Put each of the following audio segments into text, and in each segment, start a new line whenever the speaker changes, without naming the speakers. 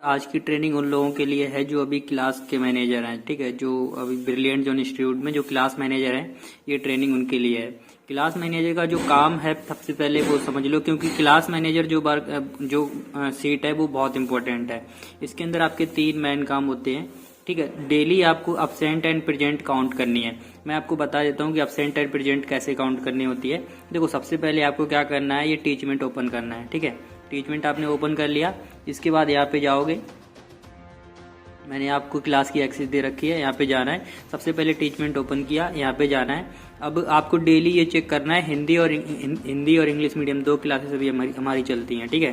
आज की ट्रेनिंग उन लोगों के लिए है जो अभी क्लास के मैनेजर हैं। ठीक है, जो अभी ब्रिलियंट जोन इंस्टीट्यूट में जो क्लास मैनेजर हैं, ये ट्रेनिंग उनके लिए है। क्लास मैनेजर का जो काम है सबसे पहले वो समझ लो, क्योंकि क्लास मैनेजर जो सीट है वो बहुत इंपॉर्टेंट है। इसके अंदर आपके 3 मेन काम होते हैं। ठीक है, डेली आपको अब्सेंट एंड प्रेजेंट काउंट करनी है। मैं आपको बता देता हूँ कि अब्सेंट एंड प्रेजेंट कैसे काउंट करनी होती है। देखो, सबसे पहले आपको क्या करना है, ये टीचमेंट ओपन करना है। ठीक है, टीचमेंट आपने ओपन कर लिया। इसके बाद यहाँ पे जाओगे, मैंने आपको क्लास की एक्सेस दे रखी है, यहाँ पे जाना है। सबसे पहले टीचमेंट ओपन किया, यहाँ पे जाना है। अब आपको डेली ये चेक करना है, हिंदी और इंग्लिश मीडियम 2 क्लासेस अभी हमारी चलती हैं। ठीक है,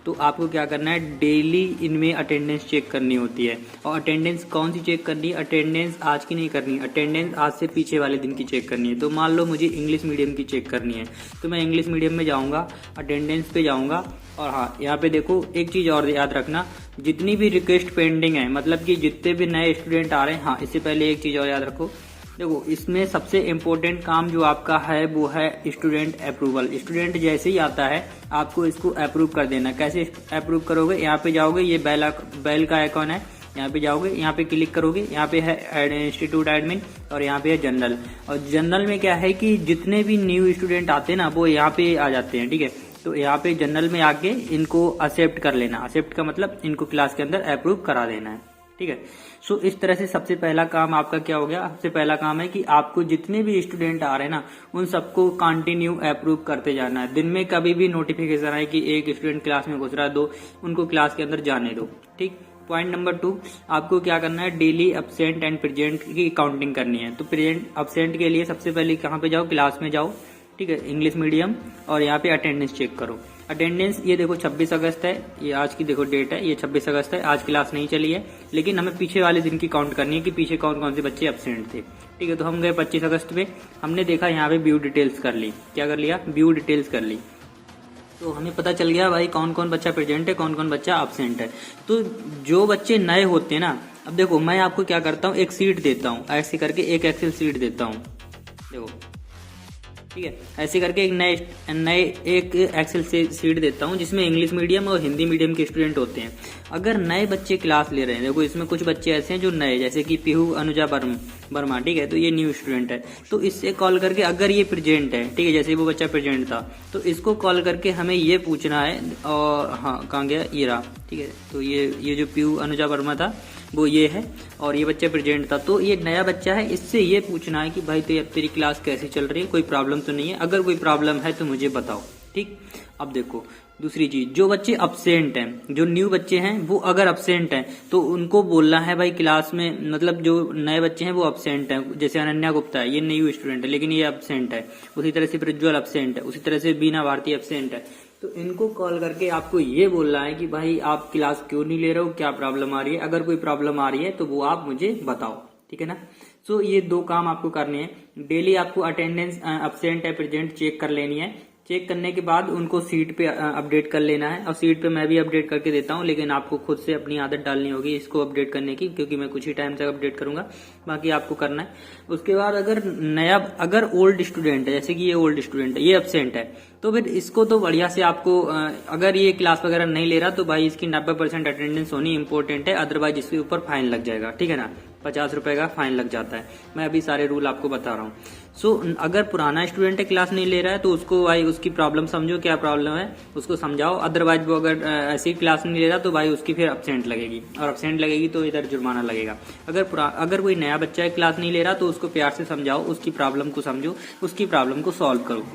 तो आपको क्या करना है, डेली इनमें अटेंडेंस चेक करनी होती है। और अटेंडेंस कौन सी चेक करनी है, अटेंडेंस आज की नहीं करनी, अटेंडेंस आज से पीछे वाले दिन की चेक करनी है। तो मान लो मुझे इंग्लिश मीडियम की चेक करनी है, तो मैं इंग्लिश मीडियम में जाऊँगा, अटेंडेंस पे जाऊँगा। और हाँ, यहाँ पे देखो एक चीज़ और याद रखना, जितनी भी रिक्वेस्ट पेंडिंग है, मतलब कि जितने भी नए स्टूडेंट आ रहे हैं, हाँ इससे पहले एक चीज़ और याद रखो। देखो, इसमें सबसे इम्पोर्टेंट काम जो आपका है वो है स्टूडेंट अप्रूवल। स्टूडेंट जैसे ही आता है आपको इसको अप्रूव कर देना। कैसे अप्रूव करोगे, यहाँ पे जाओगे, ये बेल का आइकॉन है, यहाँ पे जाओगे, यहाँ पे क्लिक करोगे, यहाँ पे है इंस्टीट्यूट एडमिन और यहाँ पे है जनरल। और जनरल में क्या है कि जितने भी न्यू स्टूडेंट आते हैं ना, वो यहाँ पे आ जाते हैं। ठीक है, तो यहाँ पे जनरल में आके इनको एक्सेप्ट कर लेना। एक्सेप्ट का मतलब इनको क्लास के अंदर अप्रूव करा देना है। ठीक है, सो इस तरह से सबसे पहला काम आपका क्या हो गया, सबसे पहला काम है कि आपको जितने भी स्टूडेंट आ रहे हैं ना, उन सबको कंटिन्यू अप्रूव करते जाना है। दिन में कभी भी नोटिफिकेशन आए कि एक स्टूडेंट क्लास में घुस रहा है, दो, उनको क्लास के अंदर जाने दो। ठीक, पॉइंट नंबर 2, आपको क्या करना है, डेली अब्सेंट एंड प्रेजेंट की काउंटिंग करनी है। तो प्रेजेंट अब्सेंट के लिए सबसे पहले कहाँ पे जाओ, क्लास में जाओ। ठीक है, इंग्लिश मीडियम, और यहाँ पे अटेंडेंस चेक करो। अटेंडेंस ये देखो 26 अगस्त है, ये आज की देखो डेट है, ये 26 अगस्त है। आज क्लास नहीं चली है, लेकिन हमें पीछे वाले दिन की काउंट करनी है कि पीछे कौन कौन से बच्चे एब्सेंट थे। ठीक है, तो हम गए 25 अगस्त पे, हमने देखा यहाँ पे व्यू डिटेल्स कर ली। क्या कर लिया, व्यू डिटेल्स कर ली। तो हमें पता चल गया भाई कौन कौन बच्चा प्रेजेंट है, कौन कौन बच्चा एब्सेंट है। तो जो बच्चे नए होते हैं ना, अब देखो मैं आपको क्या करता हूँ, एक सीट देता हूँ, ऐसे करके एक एक्सेल सीट देता हूँ। देखो, ठीक है, ऐसे करके एक एक्सेल सीट देता हूँ जिसमें इंग्लिश मीडियम और हिंदी मीडियम के स्टूडेंट होते हैं। अगर नए बच्चे क्लास ले रहे हैं, देखो इसमें कुछ बच्चे ऐसे हैं जो नए, जैसे कि पीहू अनुजा वर्मा, ठीक है, तो ये न्यू स्टूडेंट है। तो इससे कॉल करके, अगर ये प्रेजेंट है, ठीक है, जैसे वो बच्चा प्रेजेंट था, तो इसको कॉल करके हमें ये पूछना है, और हाँ कहाँ गया, ये रहा। ठीक है, तो ये जो पीहू अनुजा वर्मा था वो ये है, और ये बच्चा प्रेजेंट था। तो ये नया बच्चा है, इससे ये पूछना है कि भाई तेरी क्लास कैसी चल रही है, कोई प्रॉब्लम तो नहीं है, अगर कोई प्रॉब्लम है तो मुझे बताओ। ठीक, अब देखो दूसरी चीज, जो बच्चे अब्सेंट हैं, जो न्यू बच्चे हैं, वो अगर अब्सेंट हैं तो उनको बोलना है भाई क्लास में, मतलब जो नए बच्चे हैं वो अब्सेंट हैं। जैसे अनन्या गुप्ता है, ये न्यू स्टूडेंट है लेकिन ये अब्सेंट है। उसी तरह से प्रज्वल अब्सेंट है, उसी तरह से बीना भारती अब्सेंट है। तो इनको कॉल करके आपको ये बोलना है कि भाई आप क्लास क्यों नहीं ले रहे हो, क्या प्रॉब्लम आ रही है, अगर कोई प्रॉब्लम आ रही है तो वो आप मुझे बताओ। ठीक है ना, सो ये 2 काम आपको करने हैं। डेली आपको अटेंडेंस अब्सेंट है प्रेजेंट चेक कर लेनी है। चेक करने के बाद उनको सीट पे अपडेट कर लेना है, और सीट पे मैं भी अपडेट करके देता हूँ, लेकिन आपको खुद से अपनी आदत डालनी होगी इसको अपडेट करने की, क्योंकि मैं कुछ ही टाइम तक अपडेट करूंगा, बाकी आपको करना है। उसके बाद अगर ओल्ड स्टूडेंट है, जैसे कि ये ओल्ड स्टूडेंट है, ये एब्सेंट है, तो फिर इसको तो बढ़िया से आपको, अगर ये क्लास वगैरह नहीं ले रहा तो भाई इसकी 90% अटेंडेंस होनी इंपॉर्टेंट है, अदरवाइज इसके ऊपर फाइन लग जाएगा। ठीक है ना, 50 रुपए का फाइन लग जाता है। मैं अभी सारे रूल आपको बता रहा हूँ। सो अगर पुराना स्टूडेंट है, क्लास नहीं ले रहा है, तो उसको भाई उसकी प्रॉब्लम समझो, क्या प्रॉब्लम है उसको समझाओ। अदरवाइज वो अगर ऐसी क्लास नहीं ले रहा तो भाई उसकी फिर अब्सेंट लगेगी, और अब्सेंट लगेगी तो इधर जुर्माना लगेगा। अगर कोई नया बच्चा है क्लास नहीं ले रहा तो उसको प्यार से समझाओ, उसकी प्रॉब्लम को समझो, उसकी प्रॉब्लम को सॉल्व करो।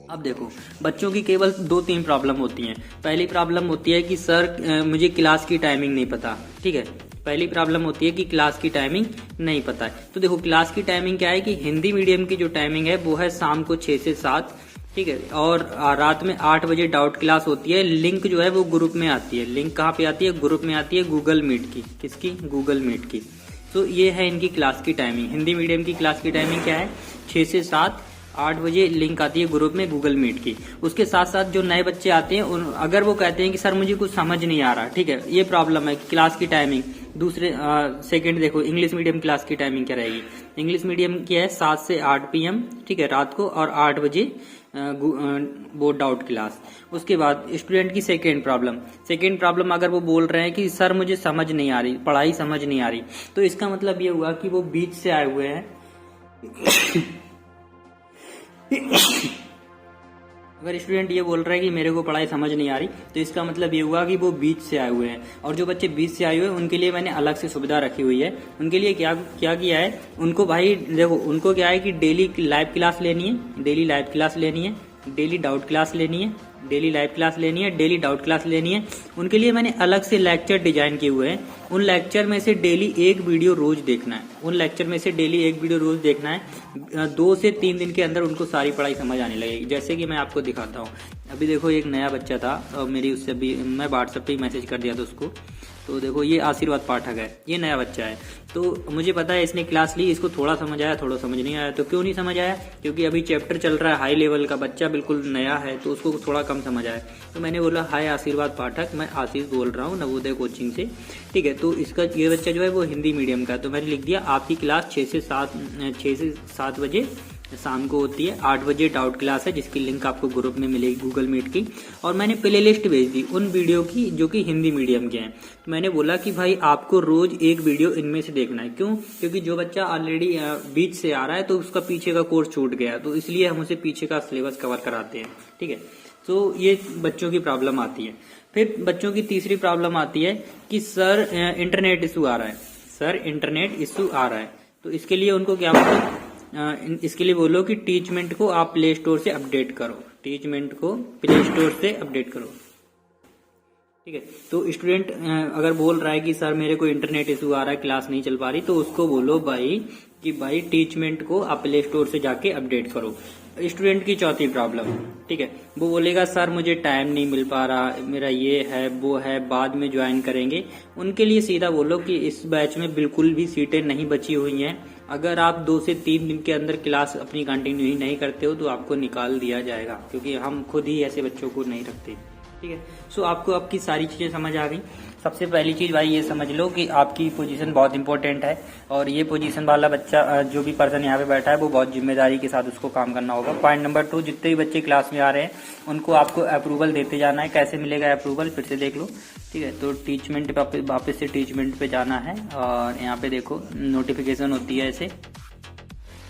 अब देखो, बच्चों की केवल 2-3 प्रॉब्लम होती हैं। पहली प्रॉब्लम होती है कि सर मुझे क्लास की टाइमिंग नहीं पता। ठीक है, पहली प्रॉब्लम होती है कि क्लास की टाइमिंग नहीं पता है। तो देखो, क्लास की टाइमिंग क्या है कि हिंदी मीडियम की जो टाइमिंग है वो है शाम को 6 से 7। ठीक है, और रात में 8 बजे डाउट क्लास होती है। लिंक जो है वो ग्रुप में आती है। लिंक कहाँ पे आती है, ग्रुप में आती है, गूगल मीट की। किसकी, गूगल मीट की। तो ये है इनकी क्लास की टाइमिंग। हिंदी मीडियम की क्लास की टाइमिंग क्या है, 6 से 7, 8 बजे लिंक आती है ग्रुप में गूगल मीट की। उसके साथ साथ जो नए बच्चे आते हैं, अगर वो कहते हैं कि सर मुझे कुछ समझ नहीं आ रहा, ठीक है, ये प्रॉब्लम है क्लास की टाइमिंग। सेकंड देखो, इंग्लिश मीडियम क्लास की टाइमिंग क्या रहेगी। इंग्लिश मीडियम की है 7 से 8 PM, ठीक है, रात को, और 8 बजे वो डाउट क्लास। उसके बाद स्टूडेंट की सेकेंड प्रॉब्लम अगर वो बोल रहे हैं कि सर मुझे समझ नहीं आ रही, पढ़ाई समझ नहीं आ रही, तो इसका मतलब ये हुआ कि वो बीच से आए हुए हैं। अगर स्टूडेंट ये बोल रहा है कि मेरे को पढ़ाई समझ नहीं आ रही, तो इसका मतलब ये हुआ कि वो बीच से आए हुए हैं। और जो बच्चे बीच से आए हुए हैं उनके लिए मैंने अलग से सुविधा रखी हुई है। उनके लिए क्या क्या किया है, उनको भाई देखो, उनको क्या है कि डेली लाइव क्लास लेनी है, डेली लाइव क्लास लेनी है, डेली डाउट क्लास लेनी है, डेली लाइव क्लास लेनी है, डेली डाउट क्लास लेनी है। उनके लिए मैंने अलग से लेक्चर डिजाइन किए हुए हैं। उन लेक्चर में से डेली एक वीडियो रोज देखना है, उन लेक्चर में से डेली एक वीडियो रोज देखना है। 2 से 3 दिन के अंदर उनको सारी पढ़ाई समझ आने लगेगी। जैसे कि मैं आपको दिखाता हूँ, अभी देखो एक नया बच्चा था और मेरी उससे भी मैं व्हाट्सएप पे मैसेज कर दिया था उसको। तो देखो ये आशीर्वाद पाठक है, ये नया बच्चा है। तो मुझे पता है इसने क्लास ली, इसको थोड़ा समझ आया, थोड़ा समझ नहीं आया। तो क्यों नहीं समझ आया? क्योंकि अभी चैप्टर चल रहा है हाई लेवल का, बच्चा बिल्कुल नया है तो उसको थोड़ा कम समझ आया। तो मैंने बोला हाय आशीर्वाद पाठक, मैं आशीष बोल रहा हूँ नवोदय कोचिंग से, ठीक है। तो इसका ये बच्चा जो है वो हिंदी मीडियम का है। तो मैंने लिख दिया आपकी क्लास 6 से 7 बजे शाम को होती है। 8 बजे डाउट क्लास है जिसकी लिंक आपको ग्रुप में मिलेगी गूगल मीट की। और मैंने प्ले लिस्ट भेज दी उन वीडियो की जो कि हिंदी मीडियम के हैं। तो मैंने बोला कि भाई आपको रोज एक वीडियो इनमें से देखना है। क्यों? क्योंकि जो बच्चा ऑलरेडी बीच से आ रहा है तो उसका पीछे का कोर्स छूट गया, तो इसलिए हम उसे पीछे का सिलेबस कवर कराते हैं, ठीक है। तो ये बच्चों की प्रॉब्लम आती है। फिर बच्चों की तीसरी प्रॉब्लम आती है कि सर इंटरनेट इशू आ रहा है, सर इंटरनेट इशू आ रहा है। तो इसके लिए उनको क्या बोलो, इसके लिए बोलो कि टीचमेंट को आप प्ले स्टोर से अपडेट करो, टीचमेंट को प्ले स्टोर से अपडेट करो, ठीक है। तो स्टूडेंट अगर बोल रहा है कि सर मेरे को इंटरनेट इशू आ रहा है, क्लास नहीं चल पा रही, तो उसको बोलो भाई कि भाई टीचमेंट को आप प्ले स्टोर से जाके अपडेट करो। स्टूडेंट की चौथी प्रॉब्लम, ठीक है, वो बोलेगा सर मुझे टाइम नहीं मिल पा रहा, मेरा ये है वो है, बाद में ज्वाइन करेंगे। उनके लिए सीधा बोलो कि इस बैच में बिल्कुल भी सीटें नहीं बची हुई हैं। अगर आप 2 से 3 दिन के अंदर क्लास अपनी कंटिन्यू नहीं करते हो तो आपको निकाल दिया जाएगा, क्योंकि हम खुद ही ऐसे बच्चों को नहीं रखते, ठीक है। सो आपको आपकी सारी चीजें समझ आ गई। सबसे पहली चीज भाई ये समझ लो कि आपकी पोजीशन बहुत इंपॉर्टेंट है, और ये पोजीशन वाला बच्चा जो भी पर्सन यहाँ पे बैठा है वो बहुत जिम्मेदारी के साथ उसको काम करना होगा। पॉइंट नंबर 2, जितने भी बच्चे क्लास में आ रहे हैं उनको आपको अप्रूवल देते जाना है। कैसे मिलेगा अप्रूवल, फिर से देख लो, ठीक है। तो टीचमेंट पे वापस से टीचमेंट पे जाना है, और यहाँ पे देखो नोटिफिकेशन होती है, ऐसे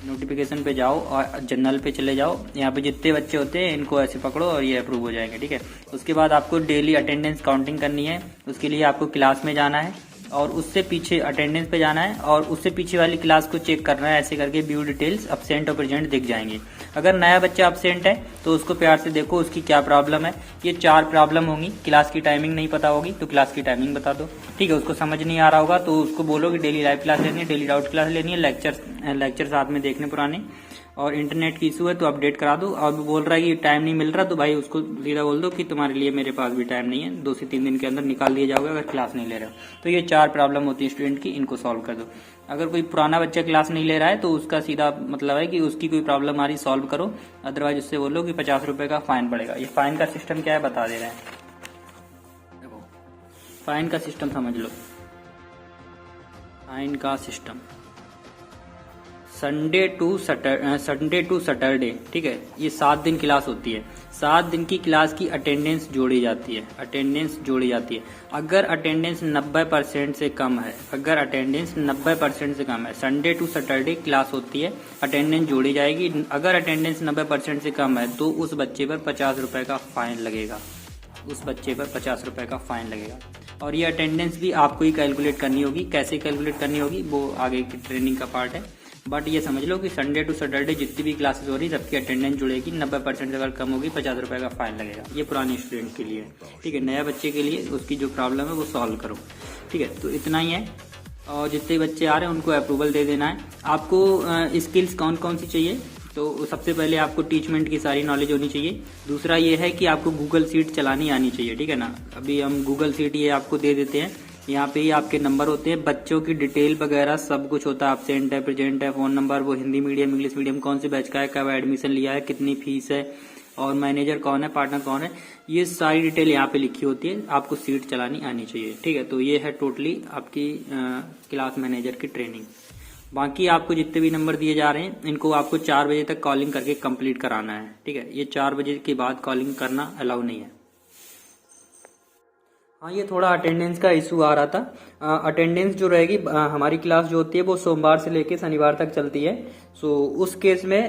नोटिफिकेशन पे जाओ और जनरल पे चले जाओ। यहाँ पे जितने बच्चे होते हैं इनको ऐसे पकड़ो और ये अप्रूव हो जाएंगे, ठीक है। उसके बाद आपको डेली अटेंडेंस काउंटिंग करनी है। उसके लिए आपको क्लास में जाना है और उससे पीछे अटेंडेंस पे जाना है और उससे पीछे वाली क्लास को चेक करना है। ऐसे करके व्यू डिटेल्स अब्सेंट और प्रेजेंट दिख जाएंगे। अगर नया बच्चा अब्सेंट है तो उसको प्यार से देखो उसकी क्या प्रॉब्लम है। ये 4 प्रॉब्लम होंगी। क्लास की टाइमिंग नहीं पता होगी तो क्लास की टाइमिंग बता दो, ठीक है। उसको समझ नहीं आ रहा होगा तो उसको बोलो कि डेली लाइव क्लास लेनी है, डेली डाउट क्लास लेनी है, लेक्चर साथ में देखने पुराने, और इंटरनेट की इशू है तो अपडेट करा दो। और बोल रहा है कि टाइम नहीं मिल रहा तो भाई उसको सीधा बोल दो कि तुम्हारे लिए मेरे पास भी टाइम नहीं है, 2 से 3 दिन के अंदर निकाल दिया जाओगे अगर क्लास नहीं ले रहे हो। तो ये 4 प्रॉब्लम होती है स्टूडेंट की, इनको सॉल्व कर दो। अगर कोई पुराना बच्चा क्लास नहीं ले रहा है तो उसका सीधा मतलब है कि उसकी कोई प्रॉब्लम आ रही सॉल्व करो, अदरवाइज उससे बोलो कि 50 रुपए का फाइन पड़ेगा। ये फाइन का सिस्टम क्या है बता दे रहे हैं, देखो फाइन का सिस्टम समझ लो। फाइन का सिस्टम संडे टू सैटरडे, ठीक है, ये 7 दिन क्लास होती है। 7 दिन की क्लास की अटेंडेंस जोड़ी जाती है, अटेंडेंस जोड़ी जाती है। अगर अटेंडेंस 90% से कम है, अगर अटेंडेंस 90% से कम है, संडे टू सैटरडे क्लास होती है, अटेंडेंस जोड़ी जाएगी। अगर अटेंडेंस 90% से कम है तो उस बच्चे पर 50 रुपए का फाइन लगेगा, उस बच्चे पर 50 रुपए का फाइन लगेगा। और ये अटेंडेंस भी आपको ही कैलकुलेट करनी होगी। कैसे कैलकुलेट करनी होगी वो आगे की ट्रेनिंग का पार्ट है, बट ये समझ लो कि संडे टू सैटरडे जितनी भी क्लासेस हो रही सबकी अटेंडेंस जुड़ेगी। 90% अगर कम होगी 50 रुपए का फाइन लगेगा। ये पुराने स्टूडेंट के लिए, ठीक है। नया बच्चे के लिए उसकी जो प्रॉब्लम है वो सॉल्व करो, ठीक है। तो इतना ही है, और जितने बच्चे आ रहे हैं उनको अप्रूवल दे देना है। आपको स्किल्स कौन कौन सी चाहिए, तो सबसे पहले आपको टीचमेंट की सारी नॉलेज होनी चाहिए। दूसरा ये है कि आपको गूगल सीट चलानी आनी चाहिए, ठीक है ना। अभी हम गूगल सीट ये आपको दे देते हैं, यहाँ पे ही आपके नंबर होते हैं, बच्चों की डिटेल वगैरह सब कुछ होता है। एब्सेंट है, प्रेजेंट है, फोन नंबर, वो हिंदी मीडियम इंग्लिश मीडियम, कौन से बैच का है, कब एडमिशन लिया है, कितनी फीस है, और मैनेजर कौन है, पार्टनर कौन है, ये सारी डिटेल यहाँ पे लिखी होती है। आपको सीट चलानी आनी चाहिए, ठीक है। तो ये है टोटली आपकी क्लास मैनेजर की ट्रेनिंग। बाकी आपको जितने भी नंबर दिए जा रहे हैं इनको आपको 4 बजे तक कॉलिंग करके कंप्लीट कराना है, ठीक है। ये 4 बजे के बाद कॉलिंग करना अलाउ नहीं है। हाँ, ये थोड़ा अटेंडेंस का इशू आ रहा था। अटेंडेंस जो रहेगी हमारी क्लास जो होती है वो सोमवार से लेके शनिवार तक चलती है। सो उस केस में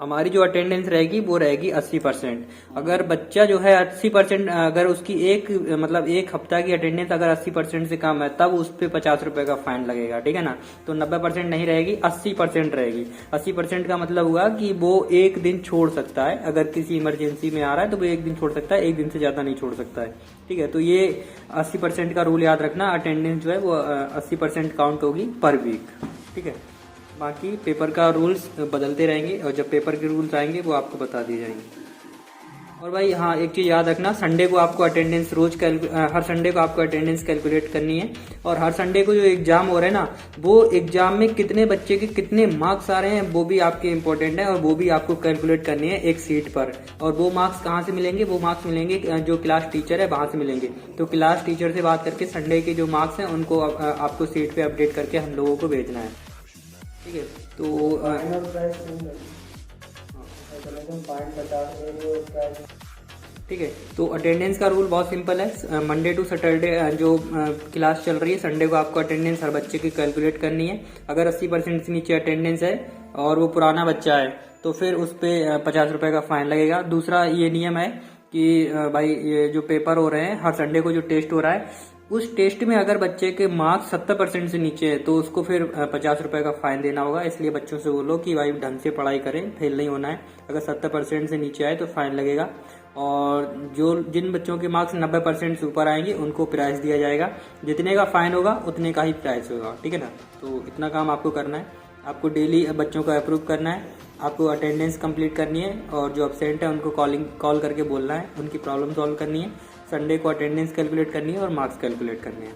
हमारी जो अटेंडेंस रहेगी वो रहेगी 80%। अगर बच्चा जो है 80%, अगर उसकी एक हफ्ता की अटेंडेंस अगर 80% से कम है तब उस पर 50 रुपए का फाइन लगेगा, ठीक है ना। तो 90% नहीं रहेगी, 80% रहेगी। 80% का मतलब हुआ कि वो एक दिन छोड़ सकता है, अगर किसी इमरजेंसी में आ रहा है तो वो एक दिन छोड़ सकता है, एक दिन से ज्यादा नहीं छोड़ सकता है, ठीक है। तो ये 80% का रूल याद रखना। अटेंडेंस जो है वो 80% काउंट होगी पर वीक, ठीक है। बाकी पेपर का रूल्स बदलते रहेंगे और जब पेपर के रूल्स आएंगे वो आपको बता दिए जाएंगे। और भाई हाँ, एक चीज याद रखना, संडे को आपको अटेंडेंस हर संडे को आपको अटेंडेंस कैलकुलेट करनी है। और हर संडे को जो एग्जाम हो रहे हैं ना, वो एग्जाम में कितने बच्चे के कितने मार्क्स आ रहे हैं वो भी आपके इंपॉर्टेंट है, और वो भी आपको कैलकुलेट करनी है एक सीट पर। और वो मार्क्स कहाँ से मिलेंगे? वो मार्क्स मिलेंगे जो क्लास टीचर है वहां से मिलेंगे। तो क्लास टीचर से बात करके संडे के जो मार्क्स हैं उनको आपको सीट पे अपडेट करके हम लोगों को भेजना है, ठीक है। ठीक है, तो अटेंडेंस का रूल बहुत सिंपल है। मंडे टू सैटरडे जो क्लास चल रही है, संडे को आपको अटेंडेंस हर बच्चे की कैलकुलेट करनी है। अगर 80% से नीचे अटेंडेंस है और वो पुराना बच्चा है तो फिर उस पर 50 रुपए का फाइन लगेगा। दूसरा ये नियम है कि भाई ये जो पेपर हो रहे हैं, हर संडे को जो टेस्ट हो रहा है, उस टेस्ट में अगर बच्चे के मार्क्स 70% से नीचे है तो उसको फिर 50 रुपए का फाइन देना होगा। इसलिए बच्चों से बोलो कि भाई ढंग से पढ़ाई करें, फेल नहीं होना है। अगर 70% से नीचे आए तो फाइन लगेगा। और जिन बच्चों के मार्क्स 90% से ऊपर आएंगे उनको प्राइज दिया जाएगा। जितने का फाइन होगा उतने का ही प्राइज होगा, ठीक है ना। तो इतना काम आपको करना है। आपको डेली बच्चों को अप्रूव करना है, आपको अटेंडेंस कंप्लीट करनी है, और जो अब्सेंट है उनको कॉल करके बोलना है, उनकी प्रॉब्लम सॉल्व करनी है। संडे को अटेंडेंस कैलकुलेट करनी है और मार्क्स कैलकुलेट करने हैं।